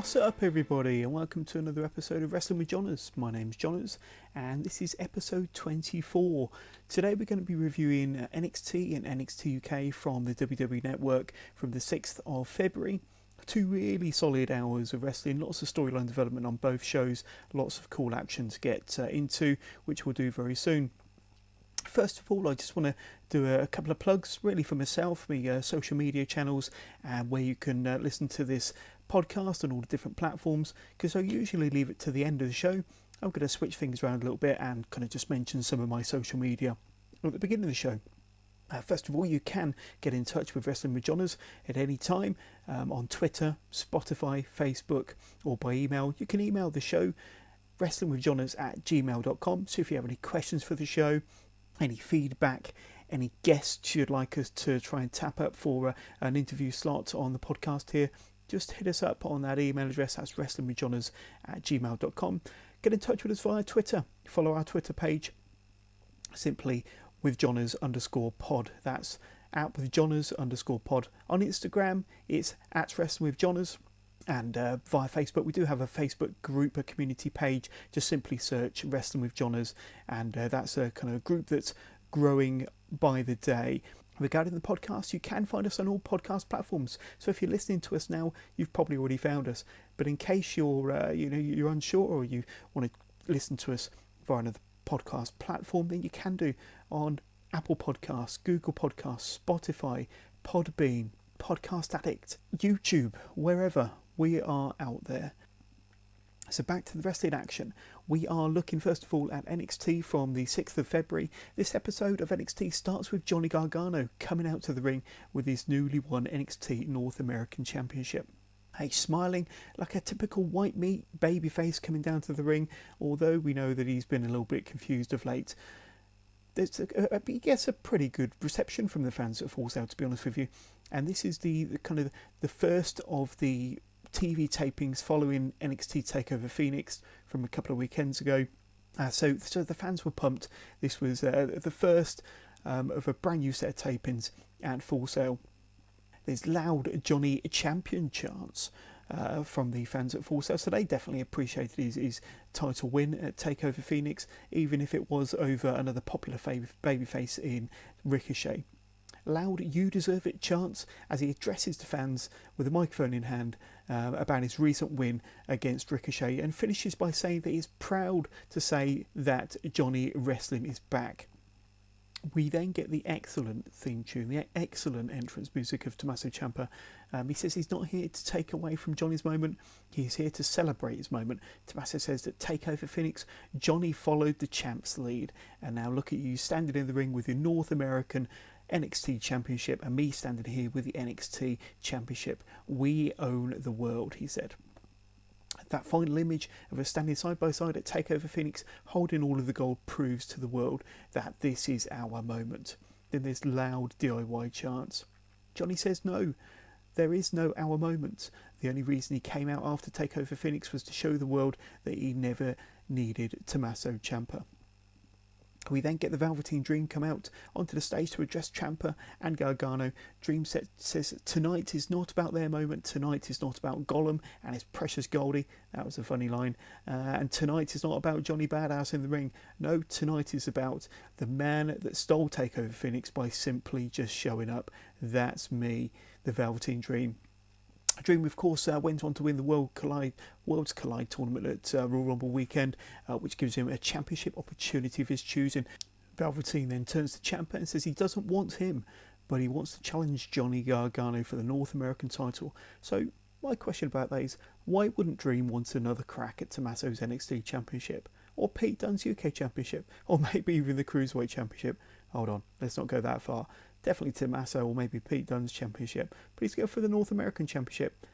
What's up, everybody, and welcome to another episode of Wrestling with Johners. My name's Johners, and this is episode 24. Today we're going to be reviewing NXT and NXT UK from the WWE Network from the 6th of February. Two really solid hours of wrestling, lots of storyline development on both shows, lots of cool action to get into, which we'll do very soon. First of all, I just want to do a couple of plugs, really, for myself, my social media channels, and where you can listen to this podcast on all the different platforms, because I usually leave it to the end of the show. I'm going to switch things around a little bit and kind of just mention some of my social media at the beginning of the show. First of all, you can get in touch with Wrestling with Johners at any time on Twitter, Spotify, Facebook, or by email. You can email the show, wrestlingwithjohners@gmail.com. So if you have any questions for the show, any feedback, any guests you'd like us to try and tap up for an interview slot on the podcast here, just hit us up on that email address. That's wrestlingwithjohners@gmail.com. Get in touch with us via Twitter. Follow our Twitter page, simply withjohners_pod. That's @withjohners_pod. On Instagram, it's @wrestlingwithjohners. And via Facebook, we do have a Facebook group, a community page. Just simply search Wrestling with Johners, and that's a kind of group that's growing by the day. Regarding the podcast, you can find us on all podcast platforms. So if you're listening to us now, you've probably already found us. But in case you're you're unsure, or you want to listen to us via another podcast platform, then you can do on Apple Podcasts, Google Podcasts, Spotify, Podbean, Podcast Addict, YouTube, wherever. We are out there. So back to the wrestling action. We are looking first of all at NXT from the 6th of February. This episode of NXT starts with Johnny Gargano coming out to the ring with his newly won NXT North American Championship. He's smiling like a typical white meat babyface coming down to the ring, although we know that he's been a little bit confused of late. He gets a pretty good reception from the fans at Full Sail, to be honest with you. And this is the kind of the first of the TV tapings following NXT TakeOver Phoenix from a couple of weekends ago. So the fans were pumped. This was the first of a brand new set of tapings at Full Sail. There's loud Johnny Champion chants from the fans at Full Sail, so they definitely appreciated his title win at TakeOver Phoenix, even if it was over another popular babyface in Ricochet. Loud "You Deserve It" chants as he addresses the fans with a microphone in hand about his recent win against Ricochet, and finishes by saying that he's proud to say that Johnny Wrestling is back. We then get the excellent theme tune, the excellent entrance music of Tommaso Ciampa. He says he's not here to take away from Johnny's moment, he's here to celebrate his moment. Tommaso says that TakeOver Phoenix, Johnny followed the champ's lead, and now look at you standing in the ring with your North American NXT Championship, and me standing here with the NXT Championship. We own the world, he said. That final image of us standing side by side at TakeOver Phoenix holding all of the gold proves to the world that this is our moment. Then there's loud DIY chants. Johnny says no, there is no our moment. The only reason he came out after TakeOver Phoenix was to show the world that he never needed Tommaso Ciampa. We then get the Velveteen Dream come out onto the stage to address Ciampa and Gargano. Dream says tonight is not about their moment, tonight is not about Gollum and his precious Goldie. That was a funny line. And tonight is not about Johnny Badass in the ring. No, tonight is about the man that stole TakeOver Phoenix by simply just showing up. That's me, the Velveteen Dream. Dream, of course, went on to win the Worlds Collide tournament at Royal Rumble weekend, which gives him a championship opportunity of his choosing. Velveteen then turns to Ciampa and says he doesn't want him, but he wants to challenge Johnny Gargano for the North American title. So my question about that is, why wouldn't Dream want another crack at Tommaso's NXT Championship? Or Pete Dunne's UK Championship? Or maybe even the Cruiserweight Championship? Hold on, let's not go that far. Definitely Tommaso or maybe Pete Dunne's Championship. But he's going for the North American Championship.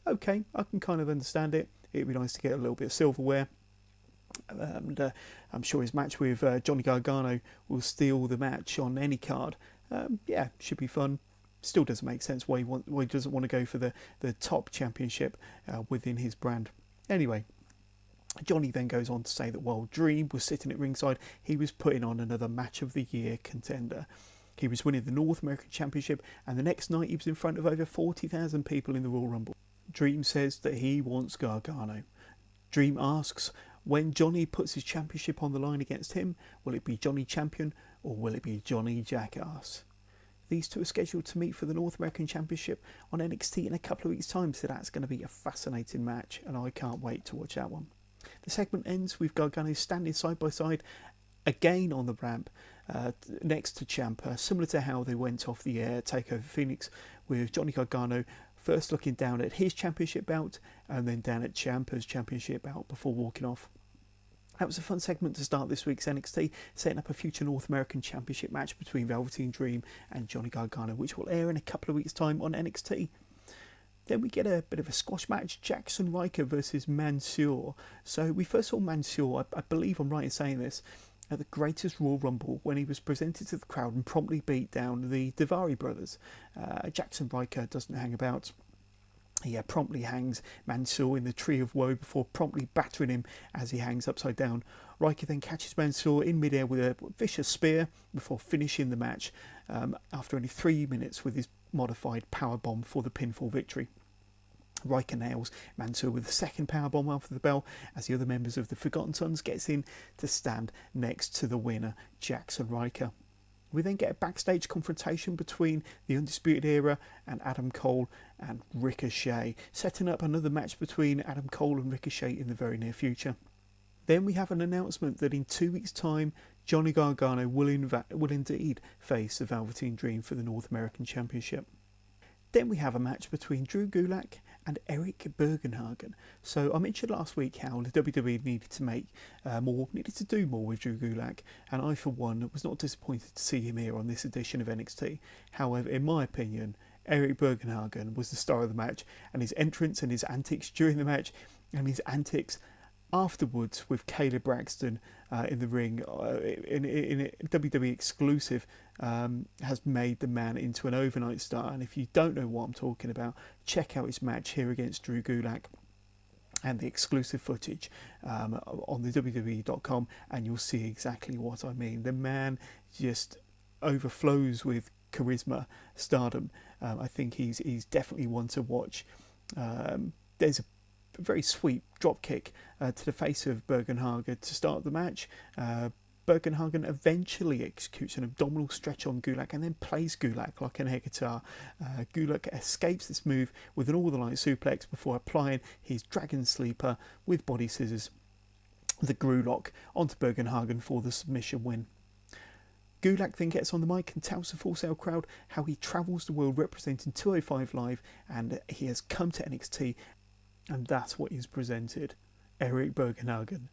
Okay, I can kind of understand it. It'd be nice to get a little bit of silverware. And I'm sure his match with Johnny Gargano will steal the match on any card. Yeah, should be fun. Still doesn't make sense why he doesn't want to go for the top championship within his brand. Anyway, Johnny then goes on to say that while Dream was sitting at ringside, he was putting on another match of the year contender. He was winning the North American Championship, and the next night he was in front of over 40,000 people in the Royal Rumble. Dream says that he wants Gargano. Dream asks, when Johnny puts his championship on the line against him, will it be Johnny Champion or will it be Johnny Jackass? These two are scheduled to meet for the North American Championship on NXT in a couple of weeks' time, so that's going to be a fascinating match, and I can't wait to watch that one. The segment ends with Gargano standing side by side again on the ramp next to Ciampa, similar to how they went off the air TakeOver Phoenix, with Johnny Gargano first looking down at his championship belt and then down at Ciampa's championship belt before walking off. That was a fun segment to start this week's NXT, setting up a future North American Championship match between Velveteen Dream and Johnny Gargano, which will air in a couple of weeks' time on NXT. Then we get a bit of a squash match, Jackson Ryker versus Mansoor. So we first saw Mansoor, I believe I'm right in saying this, at the Greatest Royal Rumble when he was presented to the crowd and promptly beat down the Daivari brothers. Jackson Ryker doesn't hang about. He promptly hangs Mansoor in the Tree of Woe before promptly battering him as he hangs upside down. Ryker then catches Mansoor in midair with a vicious spear before finishing the match after only 3 minutes with his modified powerbomb for the pinfall victory. Ryker nails Mansoor with a second powerbomb after the bell as the other members of the Forgotten Sons gets in to stand next to the winner, Jackson Ryker. We then get a backstage confrontation between the Undisputed Era and Adam Cole and Ricochet, setting up another match between Adam Cole and Ricochet in the very near future. Then we have an announcement that in 2 weeks' time, Johnny Gargano will indeed face the Velveteen Dream for the North American Championship. Then we have a match between Drew Gulak and Eric Bergenhagen. So I mentioned last week how the WWE needed to do more with Drew Gulak, and I for one was not disappointed to see him here on this edition of NXT. However, in my opinion, Eric Bergenhagen was the star of the match, and his entrance and his antics during the match and his antics afterwards with Kayla Braxton in the ring in a WWE exclusive has made the man into an overnight star. And if you don't know what I'm talking about, check out his match here against Drew Gulak and the exclusive footage on the WWE.com, and you'll see exactly what I mean. The man just overflows with charisma, stardom. I think he's definitely one to watch. There's a very sweet drop kick to the face of Bergenhagen to start the match. Bergenhagen eventually executes an abdominal stretch on Gulak and then plays Gulak like an air guitar. Gulak escapes this move with an all-the-light suplex before applying his Dragon Sleeper with body scissors, the Grulock, onto Bergenhagen for the submission win. Gulak then gets on the mic and tells the Full Sail crowd how he travels the world representing 205 Live and he has come to NXT, and that's what is presented, Eric Bergenhagen.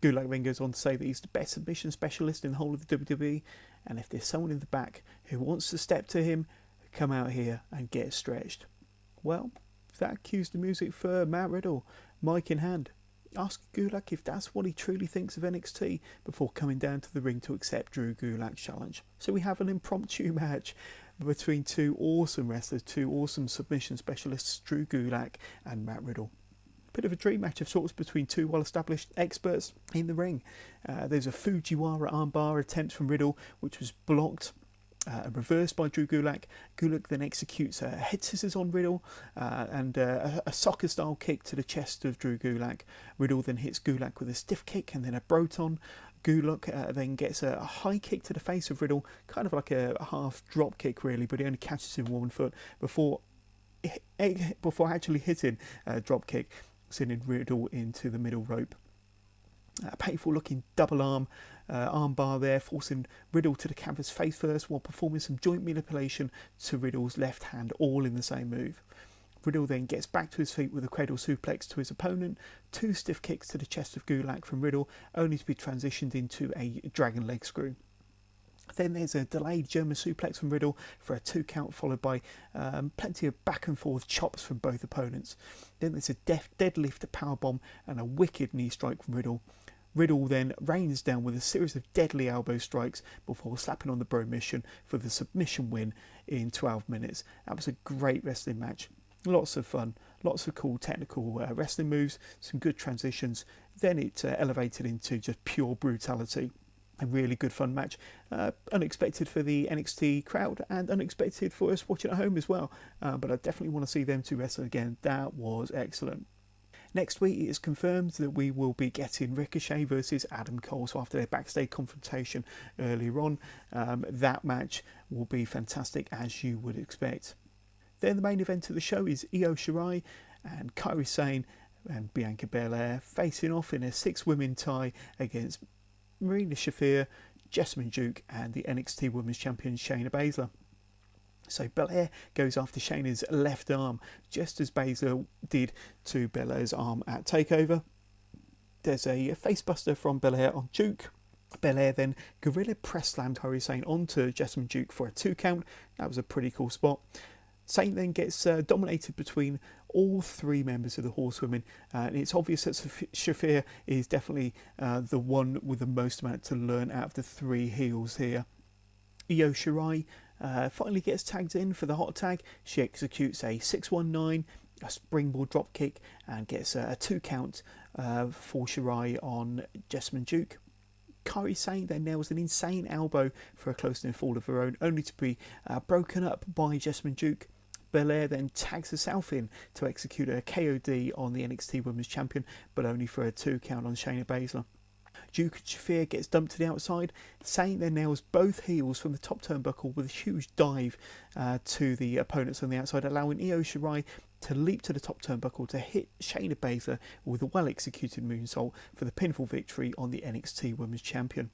Gulak then goes on to say that he's the best submission specialist in the whole of the WWE, and if there's someone in the back who wants to step to him, come out here and get stretched. Well, that cues the music for Matt Riddle, mic in hand, asking Gulak if that's what he truly thinks of NXT before coming down to the ring to accept Drew Gulak's challenge. So we have an impromptu match between two awesome wrestlers, two awesome submission specialists, Drew Gulak and Matt Riddle. Bit of a dream match of sorts between two well-established experts in the ring. There's a Fujiwara armbar attempt from Riddle, which was blocked and reversed by Drew Gulak. Gulak then executes head scissors on Riddle and a soccer-style kick to the chest of Drew Gulak. Riddle then hits Gulak with a stiff kick and then a Broton. Gulak then gets a high kick to the face of Riddle, kind of like a half drop kick really, but he only catches him 1 foot before actually hitting a drop kick, sending Riddle into the middle rope. A painful looking double arm bar there, forcing Riddle to the canvas face first while performing some joint manipulation to Riddle's left hand, all in the same move. Riddle then gets back to his feet with a cradle suplex to his opponent, 2 stiff kicks to the chest of Gulak from Riddle, only to be transitioned into a dragon leg screw. Then there's a delayed German suplex from Riddle for a 2 count, followed by plenty of back and forth chops from both opponents. Then there's a deadlift, a powerbomb and a wicked knee strike from Riddle. Riddle then rains down with a series of deadly elbow strikes before slapping on the Bromission for the submission win in 12 minutes. That was a great wrestling match. Lots of fun, lots of cool technical wrestling moves, some good transitions. Then it elevated into just pure brutality. A really good fun match, unexpected for the NXT crowd and unexpected for us watching at home as well, but I definitely want to see them two wrestle again. That was excellent. Next week it is confirmed that we will be getting Ricochet versus Adam Cole. So after their backstage confrontation earlier on, that match will be fantastic as you would expect. Then the main event of the show is Io Shirai and Kairi Sane and Bianca Belair facing off in a 6-women tie against Marina Shafir, Jessamine Duke and the NXT Women's Champion Shayna Baszler. So Belair goes after Shayna's left arm, just as Baszler did to Belair's arm at TakeOver. There's a facebuster from Belair on Duke. Belair then gorilla press slammed Kairi Sane onto Jessamine Duke for a 2 count. That was a pretty cool spot. Sane then gets dominated between all 3 members of the Horsewomen, and it's obvious that Shafir is definitely the one with the most amount to learn out of the 3 heels here. Io Shirai finally gets tagged in for the hot tag. She executes a 619, a springboard drop kick, and gets a 2 count for Shirai on Jessamine Duke. Kairi Sane then nails an insane elbow for a close-in fall of her own, only to be broken up by Jessamine Duke. Belair then tags herself in to execute a KOD on the NXT Women's Champion, but only for a 2 count on Shayna Baszler. Duke and Shafir gets dumped to the outside. Sane then nails both heels from the top turnbuckle with a huge dive to the opponents on the outside, allowing Io Shirai to leap to the top turnbuckle to hit Shayna Baszler with a well-executed moonsault for the pinfall victory on the NXT Women's Champion.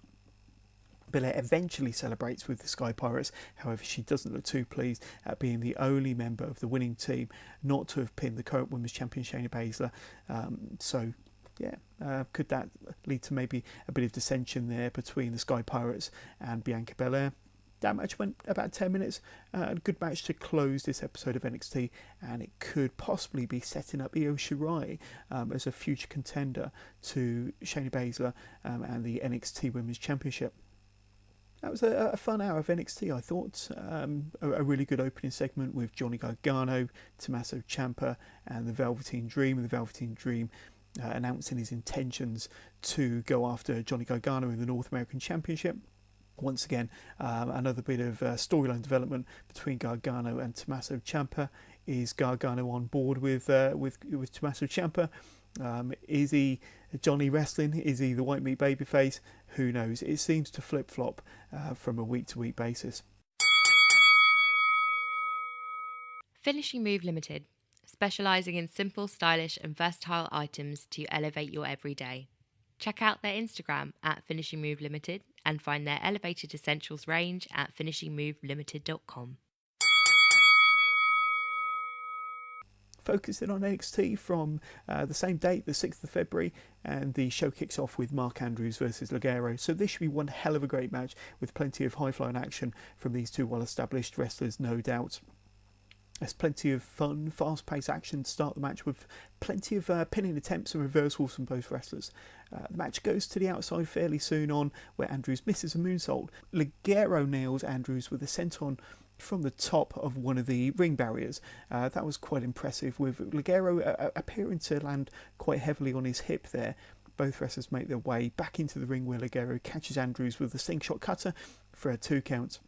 Belair eventually celebrates with the Sky Pirates, however she doesn't look too pleased at being the only member of the winning team not to have pinned the current Women's Champion Shayna Baszler. Could that lead to maybe a bit of dissension there between the Sky Pirates and Bianca Belair? That match went about 10 minutes. A good match to close this episode of NXT, and it could possibly be setting up Io Shirai as a future contender to Shayna Baszler and the NXT Women's Championship. That was a fun hour of NXT, I thought. A really good opening segment with Johnny Gargano, Tommaso Ciampa and the Velveteen Dream. The Velveteen Dream announcing his intentions to go after Johnny Gargano in the North American Championship. Once again, another bit of storyline development between Gargano and Tommaso Ciampa. Is Gargano on board with Tommaso Ciampa? Is he Johnny wrestling? Is he the white meat babyface? Who knows? It seems to flip-flop from a week-to-week basis. Finishing Move Limited, specialising in simple, stylish and versatile items to elevate your everyday. Check out their Instagram at Finishing Move Limited and find their elevated essentials range at finishingmovelimited.com. Focusing on NXT from the same date, the 6th of February, and the show kicks off with Mark Andrews versus Leggero. So this should be one hell of a great match with plenty of high-flying action from these 2 well-established wrestlers, no doubt. There's plenty of fun, fast-paced action to start the match with plenty of pinning attempts and reversals from both wrestlers. The match goes to the outside fairly soon on, where Andrews misses a moonsault. Leggero nails Andrews with a senton from the top of one of the ring barriers. That was quite impressive, with Leggero appearing to land quite heavily on his hip there. Both wrestlers make their way back into the ring where Leggero catches Andrews with a slingshot cutter for a 2 count.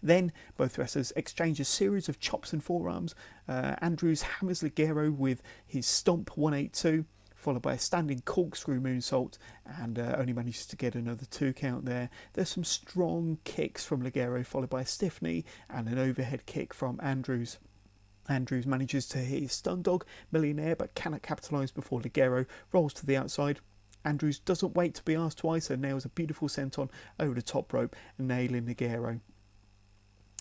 Then both wrestlers exchange a series of chops and forearms. Andrews hammers Leggero with his stomp 182, followed by a standing corkscrew moonsault, and only manages to get another 2 count there. There's some strong kicks from Leggero, followed by a stiff knee and an overhead kick from Andrews. Andrews manages to hit his stun dog, Millionaire, but cannot capitalise before Leggero rolls to the outside. Andrews doesn't wait to be asked twice and nails a beautiful senton over the top rope, nailing Leggero.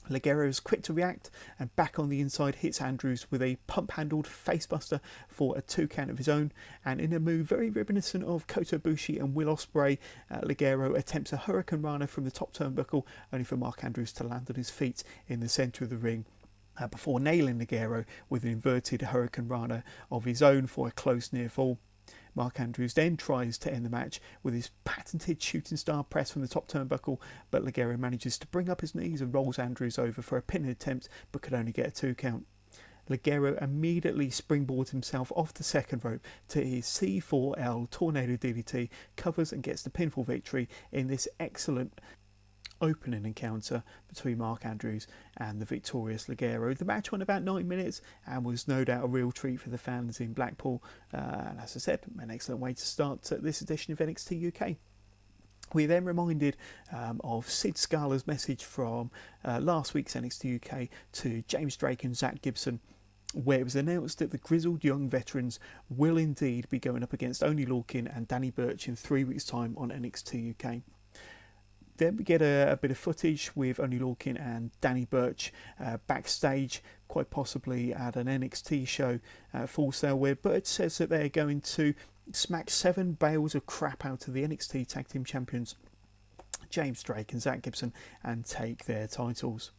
Leggero is quick to react and back on the inside hits Andrews with a pump-handled facebuster for a 2 count of his own, and in a move very reminiscent of Kota Ibushi and Will Ospreay, Leggero attempts a Hurricane Rana from the top turnbuckle, only for Mark Andrews to land on his feet in the centre of the ring. Before nailing Leggero with an inverted Hurricane Rana of his own for a close near fall. Mark Andrews then tries to end the match with his patented shooting star press from the top turnbuckle, but Leggero manages to bring up his knees and rolls Andrews over for a pin attempt, but could only get a 2 count. Leggero immediately springboards himself off the second rope to his C4L Tornado DDT, covers and gets the pinfall victory in this excellent opening encounter between Mark Andrews and the victorious Leggero. The match went about 9 minutes and was no doubt a real treat for the fans in Blackpool, and as I said, an excellent way to start this edition of NXT UK. We then reminded of Sid Scala's message from last week's NXT UK to James Drake and Zach Gibson, where it was announced that the grizzled young veterans will indeed be going up against Oney Lorcan and Danny Burch in 3 weeks' time on NXT UK. Then we get a bit of footage with Oney Lorcan and Danny Burch backstage, quite possibly at an NXT show at Full Sail, where Burch says that they're going to smack 7 bales of crap out of the NXT Tag Team Champions, James Drake and Zach Gibson, and take their titles.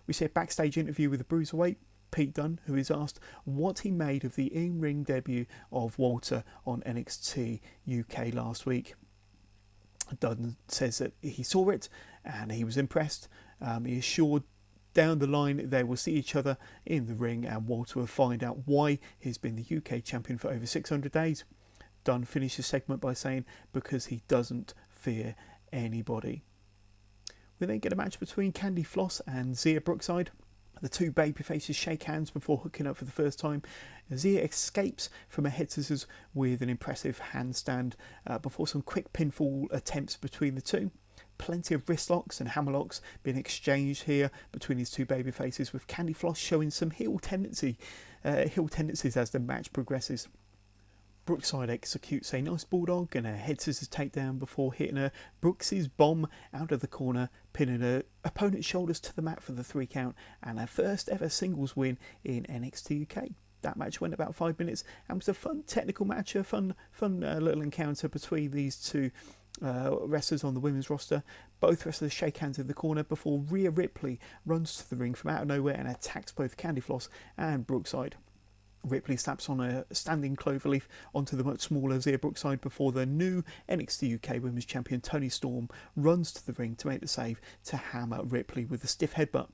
We see a backstage interview with the Bruiserweight, Pete Dunne, who is asked what he made of the in-ring debut of Walter on NXT UK last week. Dunne says that he saw it and he was impressed. He assured down the line they will see each other in the ring and Walter will find out why he's been the UK champion for over 600 days. Dunne finished the segment by saying because he doesn't fear anybody. We then get a match between Candy Floss and Zia Brookside. The two babyfaces shake hands before hooking up for the first time. Zia escapes from a head scissors with an impressive handstand before some quick pinfall attempts between the two. Plenty of wrist locks and hammer locks being exchanged here between these two babyfaces, with Candy Floss showing some heel tendencies as the match progresses. Brookside executes a nice bulldog and a head scissors takedown before hitting a Brooks's bomb out of the corner, pinning her opponent's shoulders to the mat for the 3 count and her first ever singles win in NXT UK. That match went about 5 minutes and was a fun technical match, a fun little encounter between these two wrestlers on the women's roster. Both wrestlers shake hands in the corner before Rhea Ripley runs to the ring from out of nowhere and attacks both Candy Floss and Brookside. Ripley slaps on a standing cloverleaf onto the much smaller Zia Brookside before the new NXT UK Women's Champion Toni Storm runs to the ring to make the save to hammer Ripley with a stiff headbutt.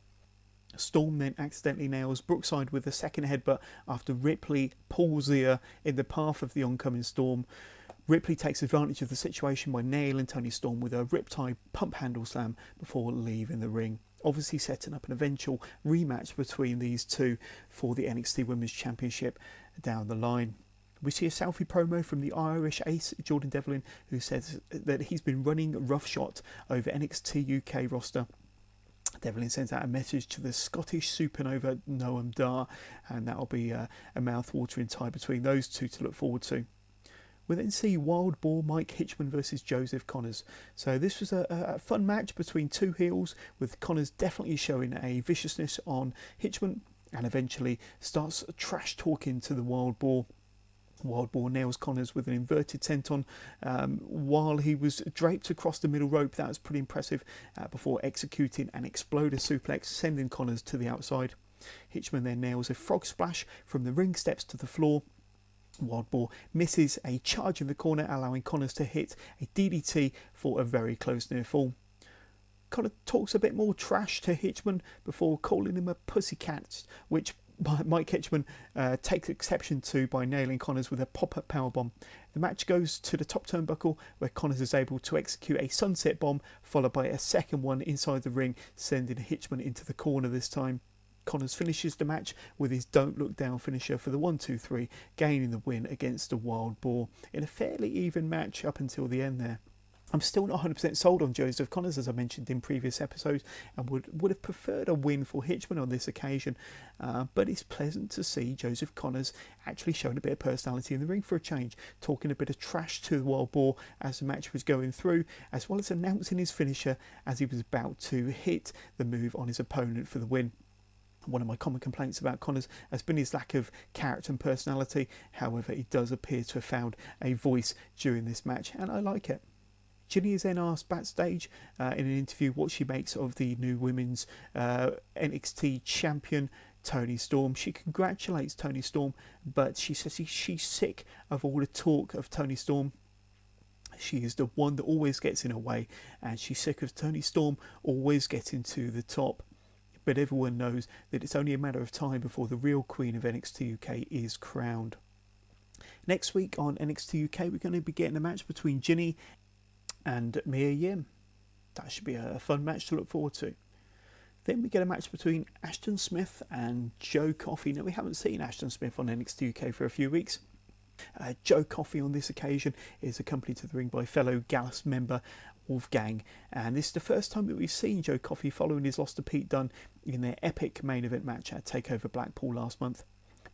Storm then accidentally nails Brookside with a second headbutt after Ripley pulls Zia in the path of the oncoming Storm. Ripley takes advantage of the situation by nailing Toni Storm with a riptide pump handle slam before leaving the ring, obviously setting up an eventual rematch between these two for the NXT Women's Championship down the line. We see a selfie promo from the Irish ace Jordan Devlin, who says that he's been running roughshod over NXT UK roster. Devlin sends out a message to the Scottish supernova Noam Dar, and that'll be a mouth-watering tie between those two to look forward to. We then see Wild Boar Mike Hitchman versus Joseph Connors. So this was a fun match between two heels, with Connors definitely showing a viciousness on Hitchman and eventually starts trash talking to the Wild Boar. Wild Boar nails Connors with an inverted senton while he was draped across the middle rope. That was pretty impressive, before executing an exploder suplex, sending Connors to the outside. Hitchman then nails a frog splash from the ring steps to the floor. Wild Boar misses a charge in the corner, allowing Connors to hit a DDT for a very close near fall. Connor talks a bit more trash to Hitchman before calling him a pussycat, which Mike Hitchman takes exception to by nailing Connors with a pop-up powerbomb. The match goes to the top turnbuckle, where Connors is able to execute a sunset bomb, followed by a second one inside the ring, sending Hitchman into the corner this time. Connors finishes the match with his Don't Look Down finisher for the 1-2-3, gaining the win against the Wild Boar in a fairly even match up until the end there. I'm still not 100% sold on Joseph Connors, as I mentioned in previous episodes, and would have preferred a win for Hitchman on this occasion, but it's pleasant to see Joseph Connors actually showing a bit of personality in the ring for a change, talking a bit of trash to the Wild Boar as the match was going through, as well as announcing his finisher as he was about to hit the move on his opponent for the win. One of my common complaints about Connors has been his lack of character and personality. However, he does appear to have found a voice during this match, and I like it. Ginny is then asked backstage in an interview what she makes of the new women's NXT champion, Toni Storm. She congratulates Toni Storm, but she says she's sick of all the talk of Toni Storm. She is the one that always gets in her way, and she's sick of Toni Storm always getting to the top. but everyone knows that it's only a matter of time before the real Queen of NXT UK is crowned. Next week on NXT UK, we're going to be getting a match between Ginny and Mia Yim. That should be a fun match to look forward to. Then we get a match between Ashton Smith and Joe Coffey. Now, we haven't seen Ashton Smith on NXT UK for a few weeks. Joe Coffey on this occasion is accompanied to the ring by fellow Gallus member Wolfgang, and this is the first time that we've seen Joe Coffey following his loss to Pete Dunne in their epic main event match at TakeOver Blackpool last month.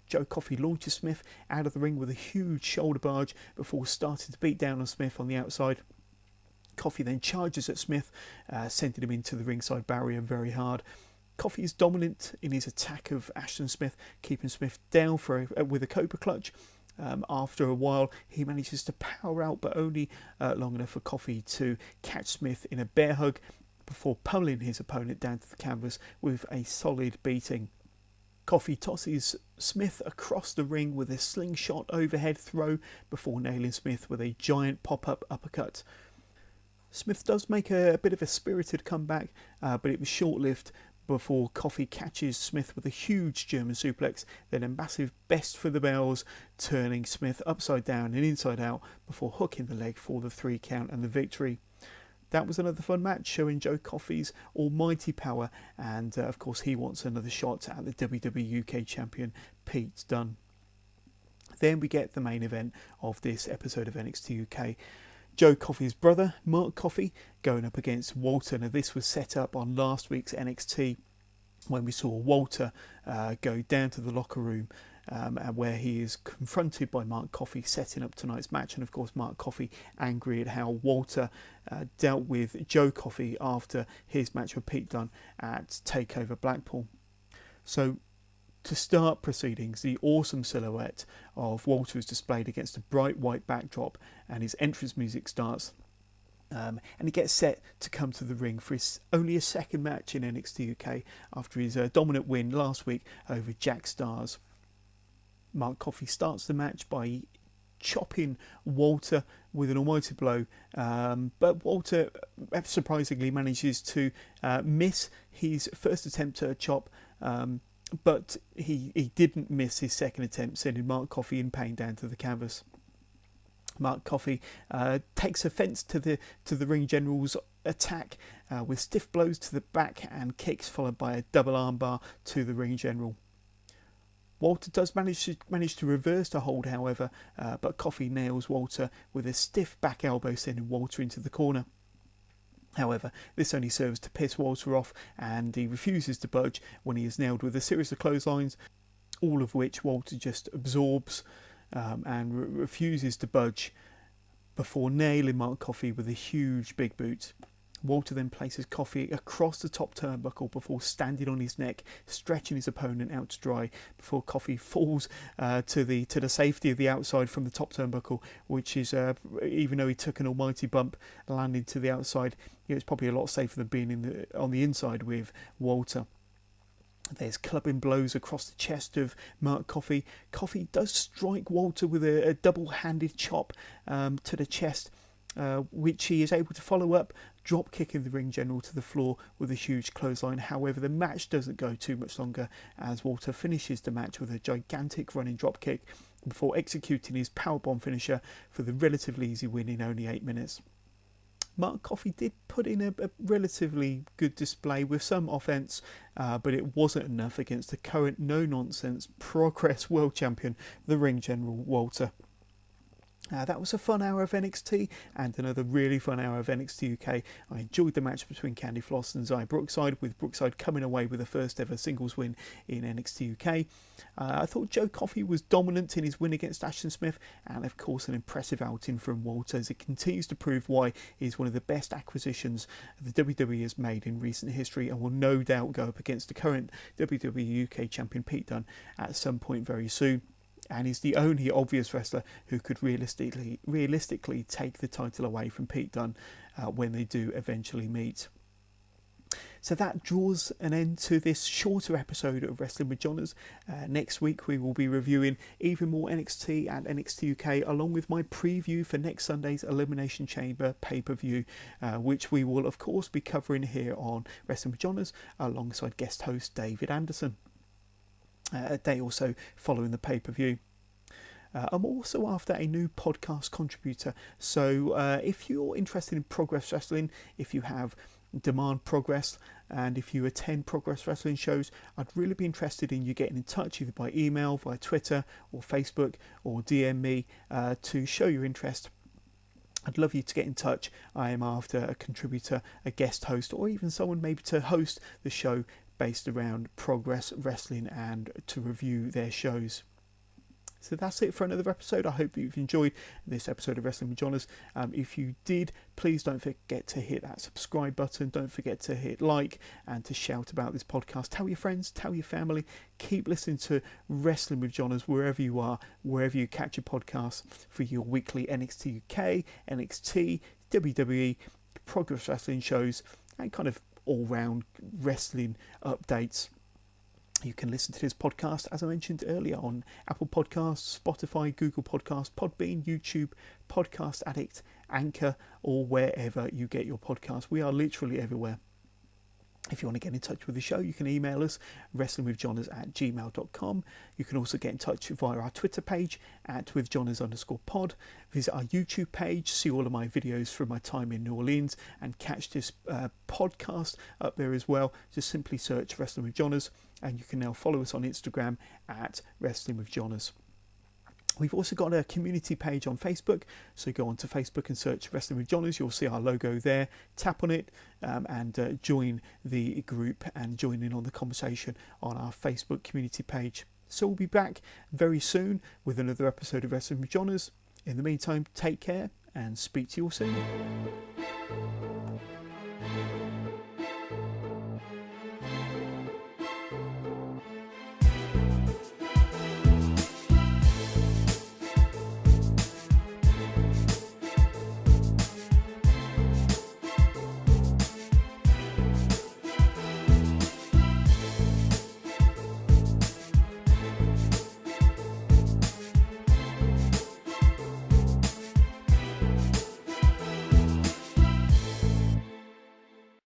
Joe Coffey launches Smith out of the ring with a huge shoulder barge before starting to beat down on Smith on the outside. Coffey then charges at Smith, sending him into the ringside barrier very hard. Coffey is dominant in his attack of Ashton Smith, keeping Smith down with a Cobra Clutch. After a while, he manages to power out, but only long enough for Coffey to catch Smith in a bear hug before pummeling his opponent down to the canvas with a solid beating. Coffey tosses Smith across the ring with a slingshot overhead throw before nailing Smith with a giant pop-up uppercut. Smith does make a bit of a spirited comeback, but it was short-lived before Coffey catches Smith with a huge German suplex, then a massive best for the bells, turning Smith upside down and inside out before hooking the leg for the 3 count and the victory. That was another fun match, showing Joe Coffey's almighty power, and of course he wants another shot at the WWE UK champion Pete Dunne. Then we get the main event of this episode of NXT UK. Joe Coffey's brother, Mark Coffey, going up against Walter. Now, this was set up on last week's NXT when we saw Walter go down to the locker room where he is confronted by Mark Coffey setting up tonight's match. And of course, Mark Coffey angry at how Walter dealt with Joe Coffey after his match with Pete Dunne at TakeOver Blackpool. So, to start proceedings, the awesome silhouette of Walter is displayed against a bright white backdrop, and his entrance music starts. And he gets set to come to the ring for his only a second match in NXT UK after his dominant win last week over Jack Stars. Mark Coffey starts the match by chopping Walter with an almighty blow, but Walter surprisingly manages to miss his first attempt at a chop, but he didn't miss his second attempt, sending Mark Coffey in pain down to the canvas. Mark Coffey takes offence to the ring general's attack with stiff blows to the back and kicks, followed by a double armbar to the ring general. Walter does manage to reverse the hold, however, but Coffey nails Walter with a stiff back elbow, sending Walter into the corner. However, this only serves to piss Walter off, and he refuses to budge when he is nailed with a series of clotheslines, all of which Walter just absorbs and refuses to budge before nailing Mark Coffey with a huge big boot. Walter then places Coffey across the top turnbuckle before standing on his neck, stretching his opponent out to dry before Coffey falls to the safety of the outside from the top turnbuckle, which is, even though he took an almighty bump landing to the outside, it's probably a lot safer than being on the inside with Walter. There's clubbing blows across the chest of Mark Coffey. Coffey does strike Walter with a double-handed chop to the chest, which he is able to follow up, drop kicking the ring general to the floor with a huge clothesline. However, the match doesn't go too much longer as Walter finishes the match with a gigantic running drop kick before executing his powerbomb finisher for the relatively easy win in only 8 minutes. Mark Coffey did put in a relatively good display with some offence, but it wasn't enough against the current no-nonsense Progress World Champion, the ring general Walter. That was a fun hour of NXT and another really fun hour of NXT UK. I enjoyed the match between Candy Floss and Xia Brookside, with Brookside coming away with the first ever singles win in NXT UK. I thought Joe Coffey was dominant in his win against Ashton Smith, and of course an impressive outing from Walter as it continues to prove why he's one of the best acquisitions the WWE has made in recent history, and will no doubt go up against the current WWE UK champion Pete Dunne at some point very soon. And he's the only obvious wrestler who could realistically take the title away from Pete Dunne when they do eventually meet. So that draws an end to this shorter episode of Wrestling with Johners. Next week we will be reviewing even more NXT and NXT UK, along with my preview for next Sunday's Elimination Chamber pay-per-view, which we will of course be covering here on Wrestling with Johners alongside guest host David Anderson. A day or so following the pay-per-view. I'm also after a new podcast contributor, so if you're interested in Progress Wrestling, if you have demand Progress, and if you attend Progress Wrestling shows, I'd really be interested in you getting in touch either by email, via Twitter or Facebook, or DM me to show your interest. I'd love you to get in touch. I am after a contributor, a guest host, or even someone maybe to host the show based around Progress Wrestling and to review their shows. So that's it for another episode. I hope you've enjoyed this episode of Wrestling with Johners. If you did, please don't forget to hit that subscribe button. Don't forget to hit like and to shout about this podcast. Tell your friends, tell your family. Keep listening to Wrestling with Johners wherever you are, wherever you catch your podcasts for your weekly NXT UK, NXT, WWE, Progress Wrestling shows, and kind of all-round wrestling updates. You can listen to this podcast, as I mentioned earlier, on Apple Podcasts, Spotify, Google Podcasts, Podbean, YouTube, Podcast Addict, Anchor, or wherever you get your podcasts. We are literally everywhere. If you want to get in touch with the show, you can email us, wrestlingwithjohners@gmail.com. You can also get in touch via our Twitter page at withjohners_pod. Visit our YouTube page, see all of my videos from my time in New Orleans, and catch this podcast up there as well. Just simply search Wrestling with Johners, and you can now follow us on Instagram at Wrestling with Johners. We've also got a community page on Facebook, so go onto Facebook and search Wrestling with Johners. You'll see our logo there. Tap on it and join the group and join in on the conversation on our Facebook community page. So we'll be back very soon with another episode of Wrestling with Johners. In the meantime, take care and speak to you all soon.